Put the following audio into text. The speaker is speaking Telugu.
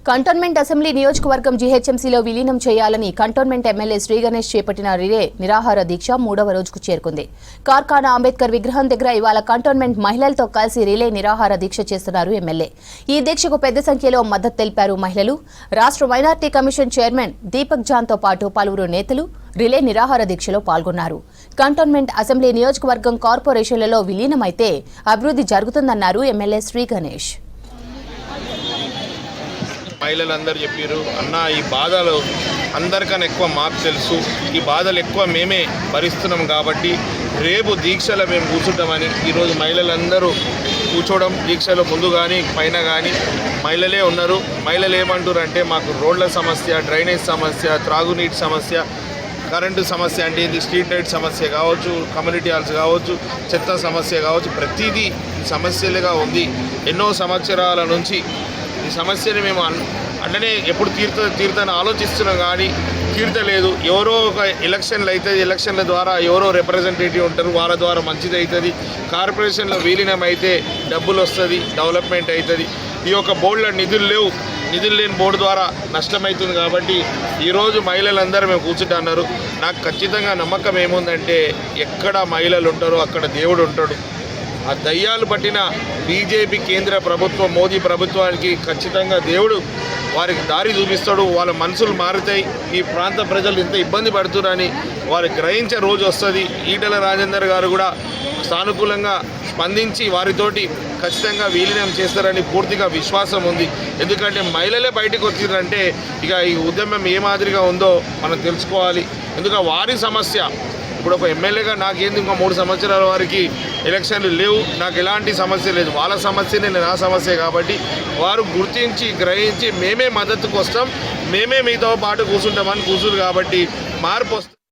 కంటోన్మెంట్ అసెంబ్లీ నియోజకవర్గం జీహెచ్ఎంసీలో విలీనం చేయాలని కంటోన్మెంట్ ఎమ్మెల్యే శ్రీ గణేష్ చేపట్టిన రిలే నిరాహార దీక్ష 3వ రోజుకు చేరుకుంది. కార్ఖానా అంబేద్కర్ విగ్రహం దగ్గర ఇవాళ కంటోన్మెంట్ మహిళలతో కలిసి రిలే నిరాహార దీక్ష చేస్తున్నారు ఎమ్మెల్యే. ఈ దీక్షకు పెద్ద సంఖ్యలో మద్దతు తెలిపారు మహిళలు. రాష్ట్ర మైనార్టీ కమిషన్ చైర్మన్ దీపక్ జాన్తో పాటు పలువురు నేతలు రిలే నిరాహార దీక్షలో పాల్గొన్నారు. కంటోన్మెంట్ అసెంబ్లీ నియోజకవర్గం కార్పొరేషన్లలో విలీనమైతే అభివృద్ధి జరుగుతుందన్నారు ఎమ్మెల్యే శ్రీ గణేష్. మహిళలందరూ చెప్పారు, అన్న ఈ బాధలు అందరికన్నా ఎక్కువ మాకు తెలుసు, ఈ బాధలు ఎక్కువ మేమే భరిస్తున్నాం కాబట్టి రేపు దీక్షలో మేము కూర్చుంటామని ఈరోజు మహిళలందరూ కూర్చోవడం, దీక్షలో ముందు కానీ పైన కానీ మహిళలే ఉన్నారు. మహిళలు ఏమంటారు అంటే మాకు రోడ్ల సమస్య, డ్రైనేజ్ సమస్య, త్రాగునీటి సమస్య, కరెంటు సమస్య అంటే ఇది స్ట్రీట్ లైట్ సమస్య కావచ్చు, కమ్యూనిటీ హాల్స్ కావచ్చు, చెత్త సమస్య కావచ్చు, ప్రతిదీ సమస్యలుగా ఉంది. ఎన్నో సంవత్సరాల నుంచి ఈ సమస్యని మేము అంటనే ఎప్పుడు తీరుతాను ఆలోచిస్తున్నాం కానీ తీర్చలేదు. ఎవరో ఒక ఎలక్షన్లు అవుతుంది, ఎలక్షన్ల ద్వారా ఎవరో రిప్రజెంటేటివ్ ఉంటారు, వాళ్ళ ద్వారా మంచిది అవుతుంది. కార్పొరేషన్లో విలీనం అయితే డబ్బులు వస్తుంది, డెవలప్మెంట్ అవుతుంది. ఈ యొక్క బోర్డులో నిధులు లేవు, నిధులు లేని బోర్డు ద్వారా నష్టమవుతుంది. కాబట్టి ఈరోజు మహిళలందరూ మేము కూర్చుంటున్నారు. నాకు ఖచ్చితంగా నమ్మకం ఏముందంటే ఎక్కడ మహిళలు ఉంటారో అక్కడ దేవుడు ఉంటాడు. ఆ దయ్యాలు పట్టిన బీజేపీ కేంద్ర ప్రభుత్వం, మోదీ ప్రభుత్వానికి ఖచ్చితంగా దేవుడు వారికి దారి చూపిస్తాడు. వాళ్ళ మనసులు మారుతాయి. ఈ ప్రాంత ప్రజలు ఇంత ఇబ్బంది పడుతున్నారని వారు గ్రహించే రోజు వస్తుంది. ఈటెల రాజేందర్ గారు కూడా సానుకూలంగా స్పందించి వారితోటి ఖచ్చితంగా విలీనం చేస్తారని పూర్తిగా విశ్వాసం ఉంది. ఎందుకంటే మహిళలే బయటకు వచ్చిందంటే ఇక ఈ ఉద్యమం ఏ మాదిరిగా ఉందో మనం తెలుసుకోవాలి. ఎందుకంటే వారి సమస్య ఇప్పుడు ఒక ఎమ్మెల్యేగా నాకేంది ఇంకా 3 సంవత్సరాల వారికి ఎలక్షన్లు లేవు, నాకు ఎలాంటి సమస్య లేదు. వాళ్ళ సమస్యనే నా సమస్య కాబట్టి వారు గుర్తించి గ్రహించి మేమే మద్దతుకు వస్తాం, మేమే మీతో పాటు కూర్చుంటామని కూర్చురు కాబట్టి మార్పు వస్తుంది.